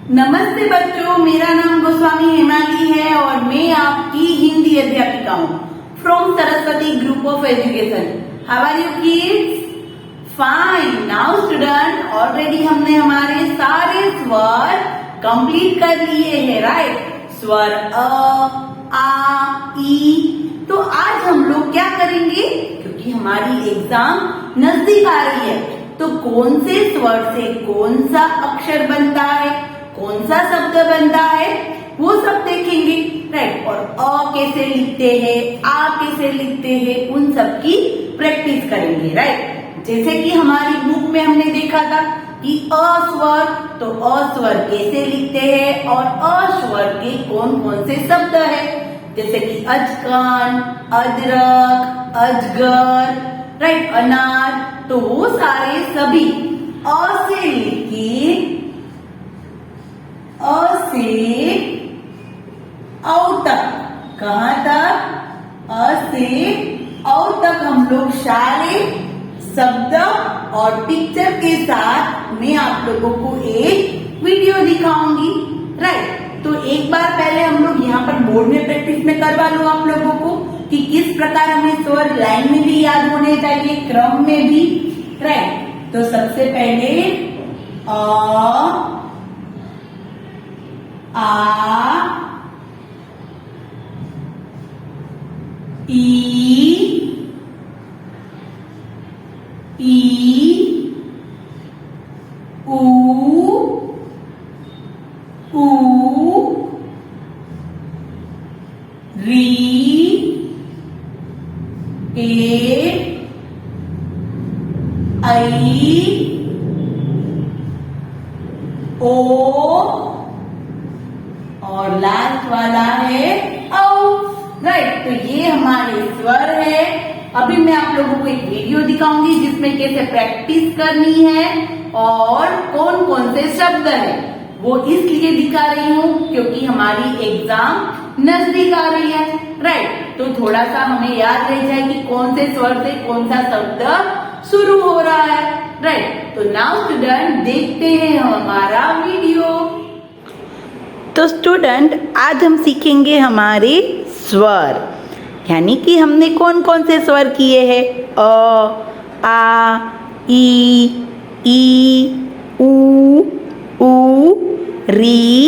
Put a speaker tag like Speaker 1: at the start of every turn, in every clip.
Speaker 1: नमस्ते बच्चों, मेरा नाम गोस्वामी हेमाली है और मैं आपकी हिंदी अध्यापिका हूँ from Saraswati group of education. How are you kids? Fine. Now student, already हमने हमारे सारे स्वर कंप्लीट कर लिए हैं, राइट? स्वर आ, ई। तो आज हम लोग क्या करेंगे, क्योंकि हमारी एग्जाम नजदीक आ रही है, तो कौन से स्वर से कौन सा अक्षर बनता है, कौन सा शब्द बनता है, वो सब देखेंगे, राइट? और अ कैसे लिखते हैं, आ कैसे लिखते हैं, उन सब की प्रैक्टिस करेंगे, राइट? जैसे कि हमारी बुक में हमने देखा था कि अ स्वर, तो अ स्वर कैसे लिखते हैं और अ स्वर के कौन कौन से शब्द है, जैसे कि अजकन, अदरक, अजगर, राइट? अनार। तो वो सारे सभी अ से लेके अ से औ तक, कहाँ तक? अ से औ तक हम लोग सारे शब्द और पिक्चर के साथ मैं आप लोगों को एक वीडियो दिखाऊंगी, राइट? तो एक बार पहले हम लोग यहाँ पर बोर्ड में प्रैक्टिस में करवा लो आप लोगों को कि किस प्रकार हमें स्वर लाइन में भी याद होने चाहिए, क्रम में भी, राइट? तो सबसे पहले अ, आ, ई, ऊ, री, ए, आई, ओ और लास्ट वाला है औ, राइट? तो ये हमारे स्वर है। अभी मैं आप लोगों को एक वीडियो दिखाऊंगी जिसमें कैसे प्रैक्टिस करनी है और कौन कौन से शब्द है। वो इसलिए दिखा रही हूँ क्योंकि हमारी एग्जाम नजदीक आ रही है, राइट? तो थोड़ा सा हमें याद रह जाए कि कौन से स्वर से कौन सा शब्द शुरू हो रहा है, राइट? तो नाउ स्टूडेंट देखते हैं हमारा वीडियो। तो स्टूडेंट, आज हम सीखेंगे हमारे स्वर, यानी कि हमने कौन कौन से स्वर किए हैं। अ, आ, ई, ऊ, री,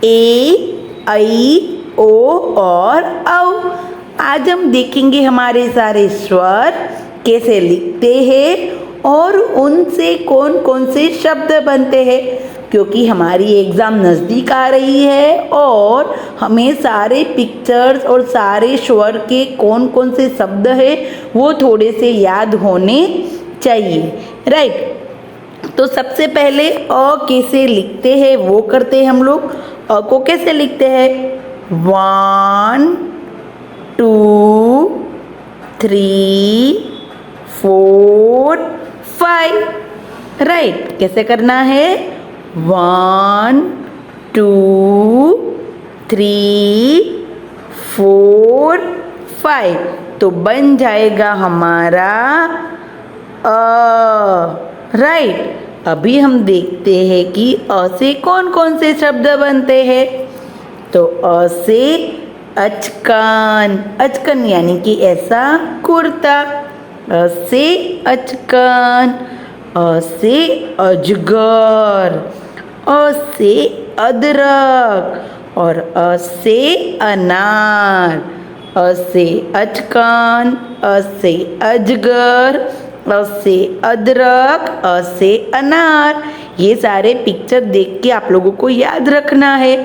Speaker 1: ए, आई, ओ और औ। आज हम देखेंगे हमारे सारे स्वर कैसे लिखते हैं और उनसे कौन कौन से शब्द बनते हैं, क्योंकि हमारी एग्ज़ाम नज़दीक आ रही है और हमें सारे पिक्चर्स और सारे स्वर के कौन कौन से शब्द है वो थोड़े से याद होने चाहिए, राइट? तो सबसे पहले अ कैसे लिखते हैं वो करते हैं हम लोग। अ को कैसे लिखते हैं? 1 2 3 4 5, राइट? कैसे करना है? 1 2 3 4 5, तो बन जाएगा हमारा राइट? अभी हम देखते हैं कि अ से कौन कौन से शब्द बनते हैं। तो अ से अचकन, अचकन यानी कि ऐसा कुर्ता। अ से अचकन, अ से अजगर, अ से अदरक और अ से अनार। अ से अचकन, अ से अजगर, अ से अदरक, अ से अनार। ये सारे पिक्चर देख के आप लोगों को याद रखना है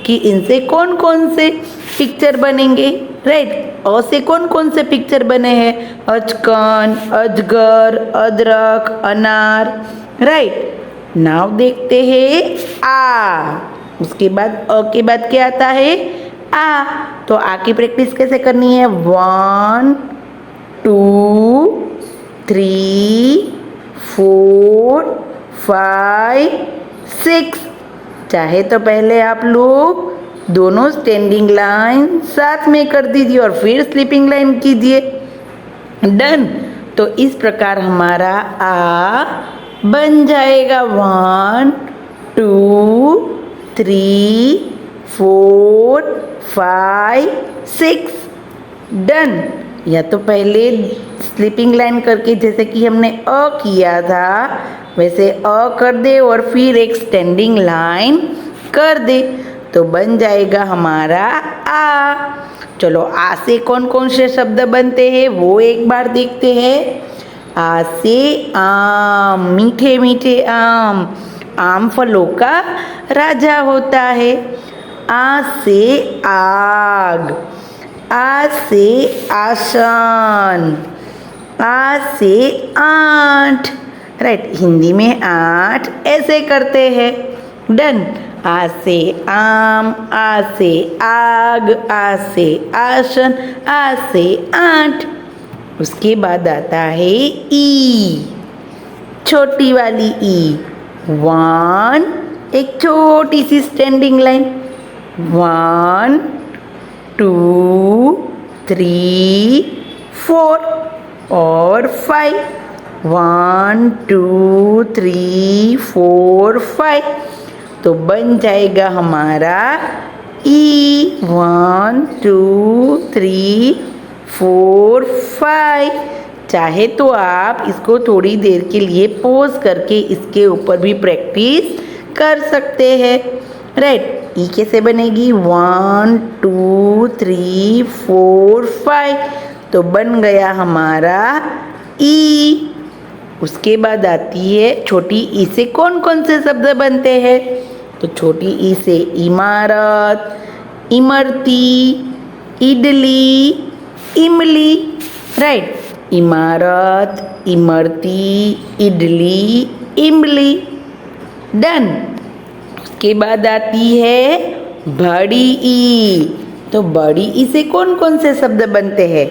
Speaker 1: कि इनसे कौन कौन से पिक्चर बनेंगे, राइट? अ से कौन कौन से पिक्चर बने हैं? अचकन, अजगर, अदरक, अनार, राइट? नाउ देखते हैं आ। उसके बाद अ के बाद क्या आता है? आ। तो आ की प्रैक्टिस कैसे करनी है? 1 2 3 4 5 6। चाहे तो पहले आप लोग दोनों स्टैंडिंग लाइन साथ में कर दीजिए और फिर स्लीपिंग लाइन कीजिए। डन। तो इस प्रकार हमारा आ बन जाएगा 1 2 3 4 5 6 डन। या तो पहले स्लीपिंग लाइन करके जैसे कि हमने अ किया था वैसे अ कर दे और फिर एक स्टैंडिंग लाइन कर दे तो बन जाएगा हमारा आ। चलो आ से कौन कौन से शब्द बनते हैं वो एक बार देखते हैं। आ से आम, मीठे मीठे आम फलों का राजा होता है। आ से आग, आ से आसान, आ से आठ। राइट, हिंदी में 8 ऐसे करते हैं। डन। आ से आम, आ से आग, आ से आसन, आ से 8। उसके बाद आता है ई, छोटी वाली ई। 1 एक छोटी सी स्टैंडिंग लाइन। 1 2 3 4 और 5। 1 2 3 4 5 तो बन जाएगा हमारा ई। 1 2 3 4 5। चाहे तो आप इसको थोड़ी देर के लिए पॉज करके इसके ऊपर भी प्रैक्टिस कर सकते हैं। राइट, ई कैसे बनेगी? 1 2 3 4 5 तो बन गया हमारा ई। उसके बाद आती है छोटी ई से कौन कौन से शब्द बनते हैं? तो छोटी ई से इमारत, इमरती, इडली, इमली। राइट, इमारत, इमरती, इडली, इमली। डन। उसके बाद आती है बड़ी ई। तो बड़ी ई से कौन कौन से शब्द बनते हैं?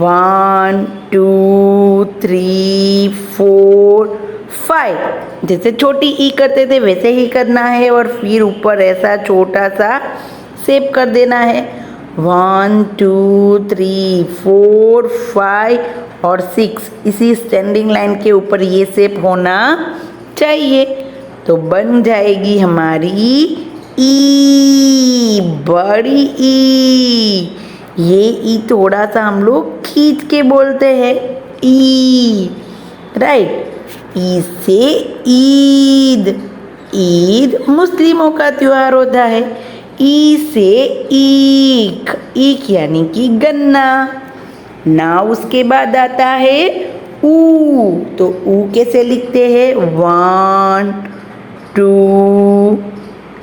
Speaker 1: 1 2 3 4 5। जैसे छोटी ई करते थे वैसे ही करना है और फिर ऊपर ऐसा छोटा सा शेप कर देना है। 1 2 3 4 5 और 6 इसी स्टैंडिंग लाइन के ऊपर ये शेप होना चाहिए तो बन जाएगी हमारी ई, बड़ी ई। ये ई थोड़ा सा हम लोग खींच के बोलते हैं ई। राइट, ई से ईद, ईद मुस्लिमों का त्योहार होता है। ई से ईख, ईख यानी कि गन्ना ना। उसके बाद आता है ऊ। तो ऊ कैसे लिखते हैं? 1 2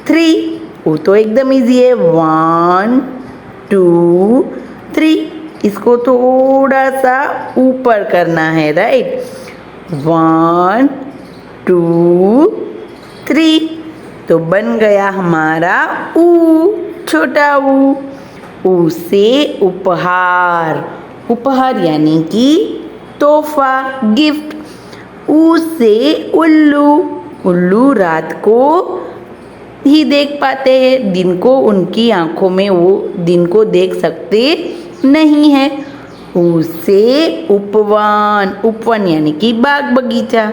Speaker 1: 3। ऊ तो एकदम इजी है। 1 2 3। इसको थोड़ा सा ऊपर करना है। राइट, 1 2 3 तो बन गया हमारा ऊ, छोटा ऊ। ऊ से उपहार, उपहार यानी कि तोहफा, गिफ्ट। ऊ से उल्लू, उल्लू रात को ही देख पाते हैं, दिन को उनकी आंखों में वो दिन को देख सकते नहीं है। ऊ से उपवन, उपवन यानी कि बाग बगीचा।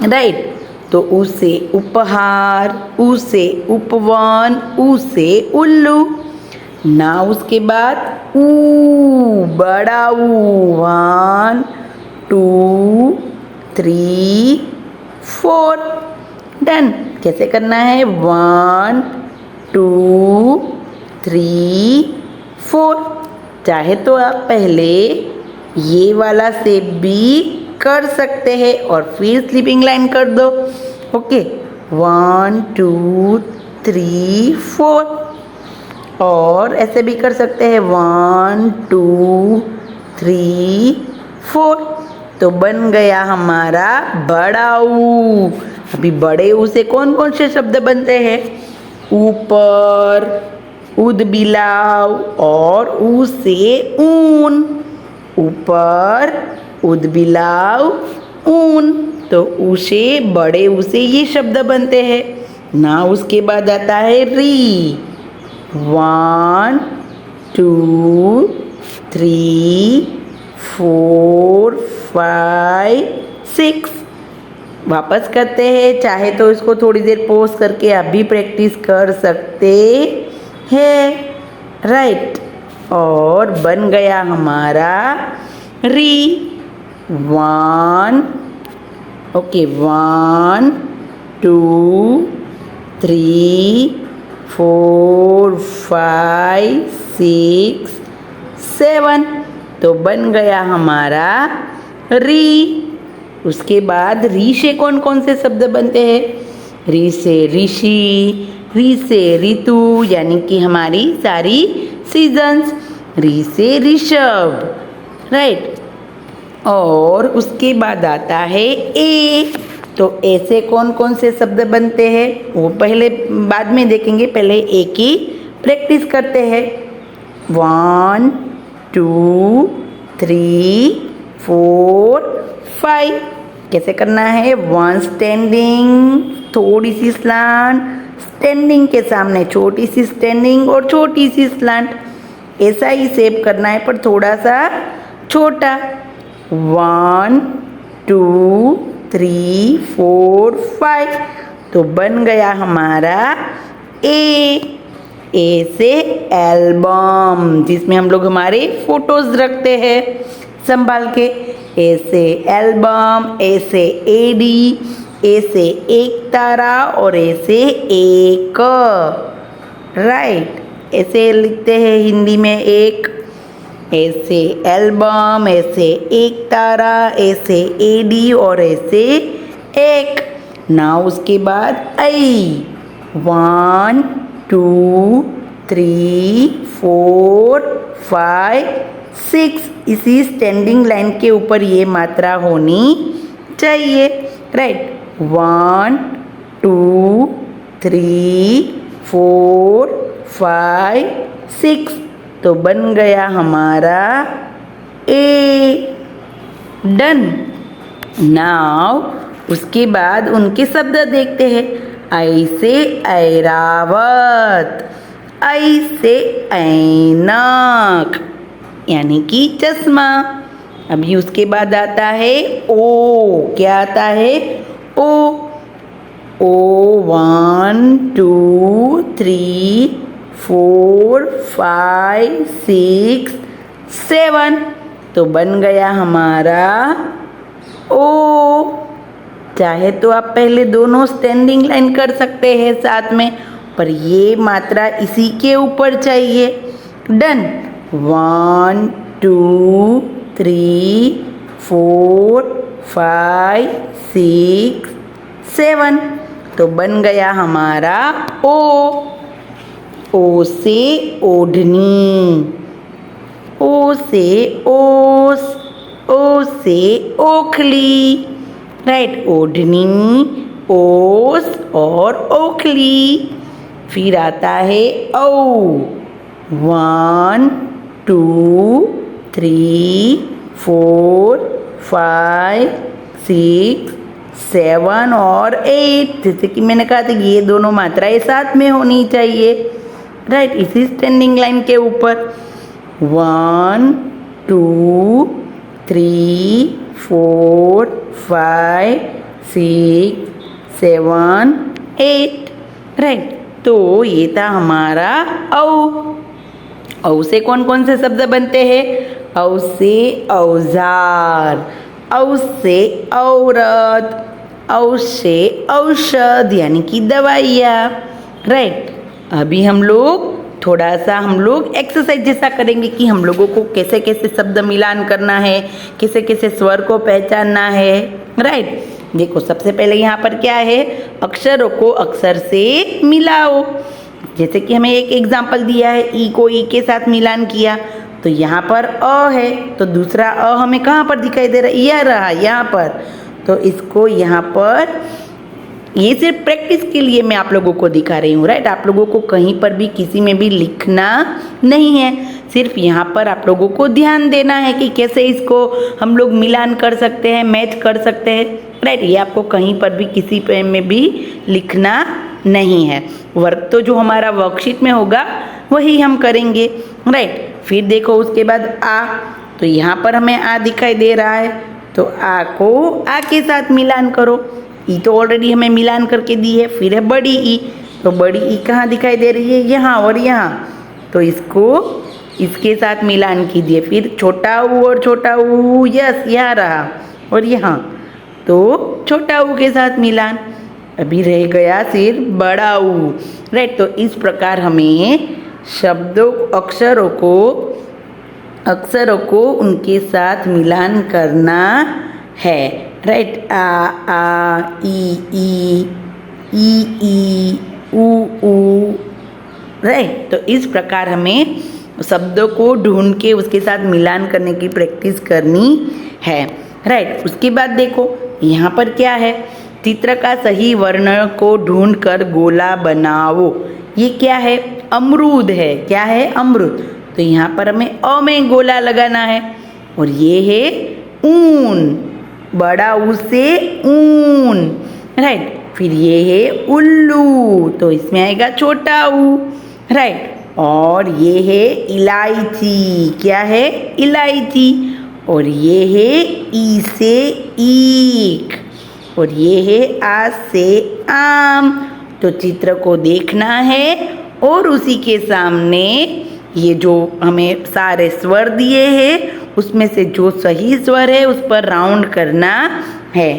Speaker 1: राइट, तो ऊ से उपहार, ऊ से उपवन, ऊ से उल्लू ना। उसके बाद ऊ, बड़ा ऊ। 1 2 3 4 डन। कैसे करना है? 1 2 3 4। चाहे तो आप पहले ये वाला शेप भी कर सकते हैं और फिर स्लीपिंग लाइन कर दो। ओके, 1 2 3 4। और ऐसे भी कर सकते हैं 1 2 3 4 तो बन गया हमारा बड़ा ऊ। अभी बड़े ऊ से कौन कौन से शब्द बनते हैं? ऊपर, उदबिलाव और ऊ से ऊन। ऊपर, उदबिलाव, ऊन। तो ऊ से, बड़े ऊ से ये शब्द बनते हैं ना। उसके बाद आता है री। 1 2 3 4 5 6 वापस करते हैं, चाहे तो इसको थोड़ी देर पॉज करके आप भी प्रैक्टिस कर सकते हैं, राइट। और बन गया हमारा री। 1, ओके, 1 2 3 4 5 6 7, तो बन गया हमारा री। उसके बाद री से कौन कौन से शब्द बनते हैं? री से ऋषि, री से ऋतु यानी कि हमारी सारी सीजन्स, री से ऋषभ, राइट। और उसके बाद आता है ए। तो ए से कौन कौन से शब्द बनते हैं वो पहले बाद में देखेंगे, पहले ए की प्रैक्टिस करते हैं। 1 2 3 4 5। कैसे करना है? 1 स्टैंडिंग, थोड़ी सी स्लांट, स्टैंडिंग के सामने छोटी सी स्टैंडिंग और छोटी सी स्लांट, ऐसा ही शेप करना है पर थोड़ा सा छोटा। 1 2 3 4 5, तो बन गया हमारा ए। ए से एल्बम, जिसमें हम लोग हमारे फोटोज रखते हैं संभाल के। ए से एल्बम, ए से एडी, ए से एक तारा और ए से एक, राइट। ऐसे लिखते हैं हिंदी में एक। ए से एल्बम, ए से एक तारा, ए से एडी और ए से एक। ना उसके बाद आई। 1 2 3 4 5 6, इसी स्टैंडिंग लाइन के ऊपर ये मात्रा होनी चाहिए, राइट। 1 2 3 4 5 6, तो बन गया हमारा ए। डन। नाउ उसके बाद उनके शब्द देखते हैं। आई से ऐरावत, आई से ऐनक यानी कि चश्मा। अभी उसके बाद आता है ओ। क्या आता है? ओ। ओ 1 2 3 4 5 6 7, तो बन गया हमारा ओ। चाहे तो आप पहले दोनों स्टैंडिंग लाइन कर सकते हैं साथ में, पर ये मात्रा इसी के ऊपर चाहिए। डन। 1 2 3 4 5 6 7, तो बन गया हमारा ओ। ओ से ओढ़नी, ओ से ओस, ओ से ओखली, राइट। ओढ़नी, ओस और ओखली। फिर आता है औ। 1 2 3 4 5 6 7 और 8, जैसे कि मैंने कहा था कि ये दोनों मात्राएं साथ में होनी चाहिए, राइट। इसी स्टैंडिंग लाइन के ऊपर 1 2 3 4 5 6 7 8, राइट। तो ये था हमारा औ। औ से कौन कौन से शब्द बनते हैं? औ से औजार, औ से औरत, औ से औषध यानी कि दवाइयाँ, राइट। अभी हम लोग थोड़ा सा एक्सरसाइज जैसा करेंगे कि हम लोगों को कैसे कैसे शब्द मिलान करना है, कैसे कैसे स्वर को पहचानना है, राइट। देखो सबसे पहले यहाँ पर क्या है? अक्षरों को अक्षर से मिलाओ। जैसे कि हमें एक एग्जाम्पल दिया है, ई को ई के साथ मिलान किया, तो यहाँ पर अ है, तो दूसरा अ हमें कहाँ पर दिखाई दे रहा है? यह रहा यहाँ पर, तो इसको यहाँ पर, ये सिर्फ प्रैक्टिस के लिए मैं आप लोगों को दिखा रही हूँ, राइट। आप लोगों को कहीं पर भी किसी में भी लिखना नहीं है, सिर्फ यहाँ पर आप लोगों को ध्यान देना है कि कैसे इसको हम लोग मिलान कर सकते हैं, मैच कर सकते हैं, राइट। ये आपको कहीं पर भी किसी पे में भी लिखना नहीं है। वर्क तो जो हमारा वर्कशीट में होगा वही हम करेंगे, राइट। फिर देखो उसके बाद आ, तो यहाँ पर हमें आ दिखाई दे रहा है, तो आ को आ के साथ मिलान करो। ई तो ऑलरेडी हमें मिलान करके दी है। फिर है बड़ी ई, तो बड़ी ई कहाँ दिखाई दे रही है? यहाँ और यहाँ, तो इसको इसके साथ मिलान कीजिए। फिर छोटा ऊ और छोटा ऊ, यस यहाँ रहा, और यहाँ तो छोटा ऊ के साथ मिलान। अभी रह गया सिर्फ बड़ा ऊ, राइट। तो इस प्रकार हमें शब्दों अक्षरों को उनके साथ मिलान करना है, राइट। आ ई ऊ, राइट। तो इस प्रकार हमें शब्दों को ढूंढ के उसके साथ मिलान करने की प्रैक्टिस करनी है, राइट। उसके बाद देखो यहाँ पर क्या है, चित्र का सही वर्ण को ढूंढकर गोला बनाओ। ये क्या है? अमरूद है। क्या है? अमरूद। तो यहाँ पर हमें अ में गोला लगाना है, और ये है ऊन, बड़ा ऊ से ऊन, राइट। फिर ये है उल्लू, तो इसमें आएगा छोटा ऊ, राइट। और ये है इलायची। क्या है? इलायची। और ये है ई से ईख, और ये है आ से आम। तो चित्र को देखना है और उसी के सामने ये जो हमें सारे स्वर दिए हैं उसमें से जो सही स्वर है उस पर राउंड करना है।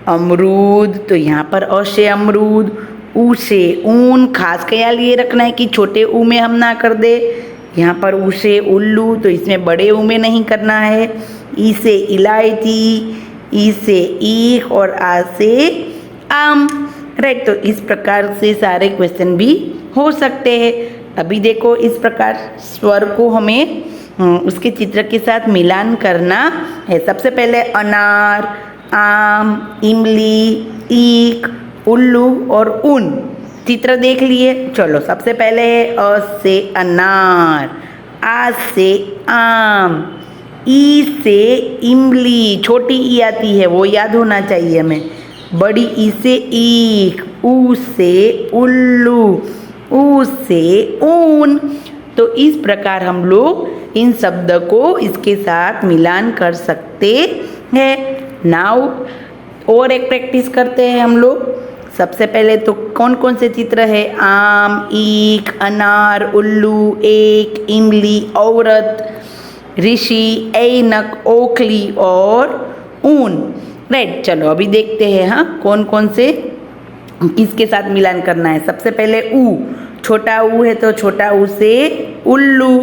Speaker 1: अमरूद, तो यहाँ पर अ से अमरूद, ऊ से ऊन, खास ख्याल ये रखना है कि छोटे ऊ में हम ना कर दे। यहाँ पर ऊ से उल्लू, तो इसमें बड़े ऊ में नहीं करना है। ई से इलायची, ई से ईख, और आ से आम, राइट। तो इस प्रकार से सारे क्वेश्चन भी हो सकते हैं। अभी देखो इस प्रकार स्वर को हमें उसके चित्र के साथ मिलान करना है। सबसे पहले अनार, आम, इमली, ईख, उल्लू और ऊन चित्र देख लिए। चलो सबसे पहले है अ से अनार, आ से आम, ई से इमली, छोटी ई आती है वो याद होना चाहिए हमें, बड़ी ई से ईख, ऊ से उल्लू, ऊ से ऊन। तो इस प्रकार हम लोग इन शब्द को इसके साथ मिलान कर सकते हैं। नाउ और एक प्रैक्टिस करते हैं हम लोग। सबसे पहले तो कौन कौन से चित्र है? आम, ईख, अनार, उल्लू, एक, इमली, औरत, ऋषि, ऐनक, ओखली और ऊन, राइट। चलो अभी देखते हैं हाँ कौन कौन से किसके साथ मिलान करना है। सबसे पहले ऊ, छोटा ऊ है तो छोटा ऊ से उल्लू,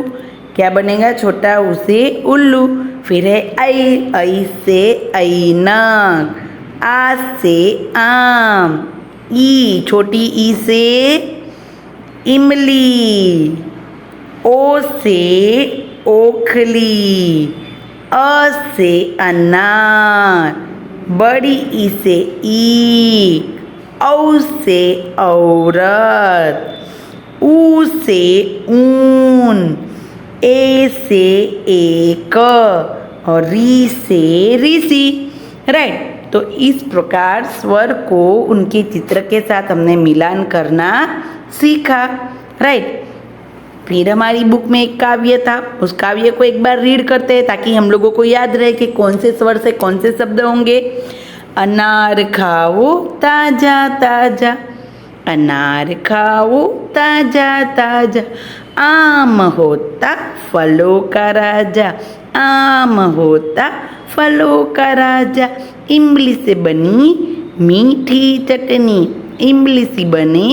Speaker 1: क्या बनेगा? छोटा ऊ से उल्लू। फिर है ऐ से ऐनक, आ से आम, ई, छोटी ई से इमली, ओ से ओखली, अ से अनार, बड़ी ई से ईख, औ से औरत, ऊ से ऊन, ए से एक और री से ऋषि, राइट। तो इस प्रकार स्वर को उनके चित्र के साथ हमने मिलान करना सीखा, राइट। फिर हमारी बुक में एक काव्य था, उस काव्य को एक बार रीड करते हैं ताकि हम लोगों को याद रहे कि कौन से स्वर से कौन से शब्द होंगे। अनार खाओ ताजा ताजा, अनार खाओ ताजा ताजा, आम होता फलों का राजा, आम होता फलों का राजा, इमली से बनी मीठी चटनी, इमली से बने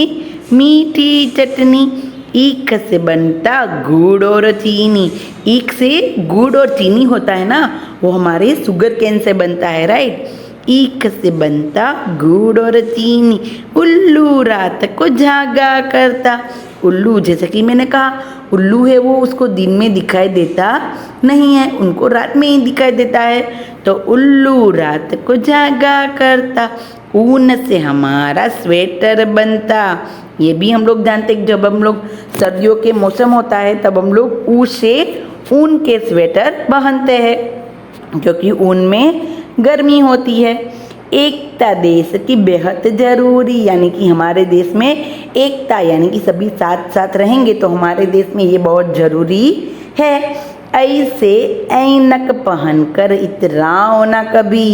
Speaker 1: मीठी चटनी, ईख से बनता गुड़ और चीनी, ईख से गुड़ और चीनी होता है ना, वो हमारे शुगर केन से बनता है, राइट। ईख से बनता गुड़ और चीनी, उल्लू रात को जागा करता। उल्लू, जैसे कि मैंने कहा उल्लू है वो, उसको दिन में दिखाई देता नहीं है, उनको रात में ही दिखाई देता है। तो उल्लू रात को जागा करता, ऊन से हमारा स्वेटर बनता। ये भी हम लोग जानते हैं, जब हम लोग सर्दियों के मौसम होता है तब हम लोग ऊन से ऊन के स्वेटर पहनते हैं क्योंकि ऊन में गर्मी होती है। एकता देश की बेहद जरूरी, यानी कि हमारे देश में एकता, यानी कि सभी साथ साथ रहेंगे तो हमारे देश में ये बहुत जरूरी है। ऐसे ऐनक पहनकर इतराओ ना कभी,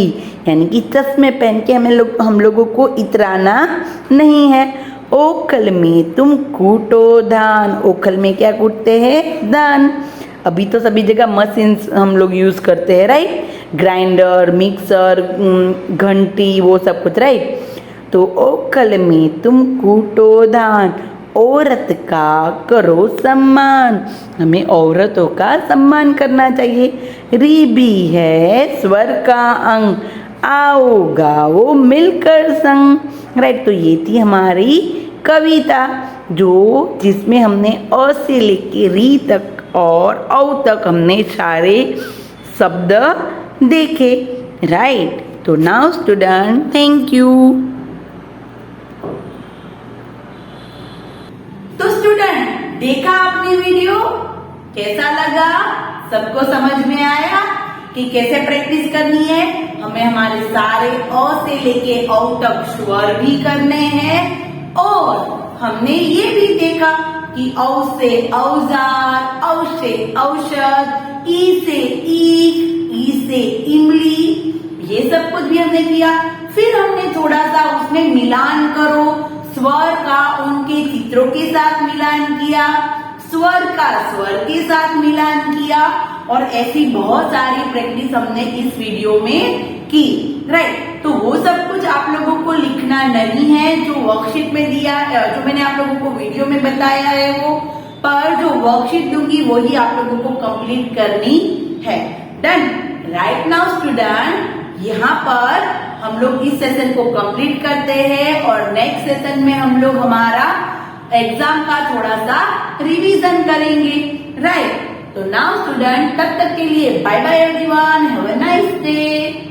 Speaker 1: यानी कि चश्मे पहन के हम लोगों को इतराना नहीं है। ओखल में तुम कूटो धान, ओखल में क्या कूटते हैं? धान। अभी तो सभी जगह मशीन हम लोग यूज़ करते हैं, राइट? ग्राइंडर, मिक्सर, घंटी, वो सब कुछ, राइट? तो ओखल में तुम कूटो धान, औरत का करो सम्मान, हमें औरतों का सम्मान करना चाहिए। री भी है स्वर का अंग, आओ गाओ मिलकर संग, राइट? तो ये थी हमारी कविता जिसमें हमने अ से लेके री तक और औ तक हमने सारे शब्द देखे, राइट? तो नाउ स्टूडेंट, थैंक यू। तो स्टूडेंट, देखा आपने वीडियो, कैसा लगा? सबको समझ में आया कि कैसे प्रैक्टिस करनी है? हमें हमारे सारे अ से लेके औ तक स्वर भी करने हैं, और हमने ये भी देखा कि औ से औजार, औ से औषध, ई से ईख, ई से इमली, ये सब कुछ भी हमने किया। फिर हमने थोड़ा सा उसमें मिलान करो, स्वर का उनके चित्रों के साथ मिलान किया, स्वर का स्वर के साथ मिलान किया, और ऐसी बहुत सारी प्रैक्टिस हमने इस वीडियो में की, राइट? तो वो सब कुछ आप लोगों को लिखना नहीं है, जो वर्कशीट में दिया, जो मैंने आप लोगों को वीडियो में बताया है वो, पर जो वर्कशीट दूंगी वही आप लोगों को कंप्लीट करनी है। डन? राइट नाउ स्टूडेंट, यहाँ पर हम लोग इस सेशन को कंप्लीट करते हैं, और नेक्स्ट सेशन में हम लोग हमारा एग्जाम का थोड़ा सा रिवीजन करेंगे, राइट? तो नाउ स्टूडेंट, तब तक के लिए bye bye everyone, have a nice day.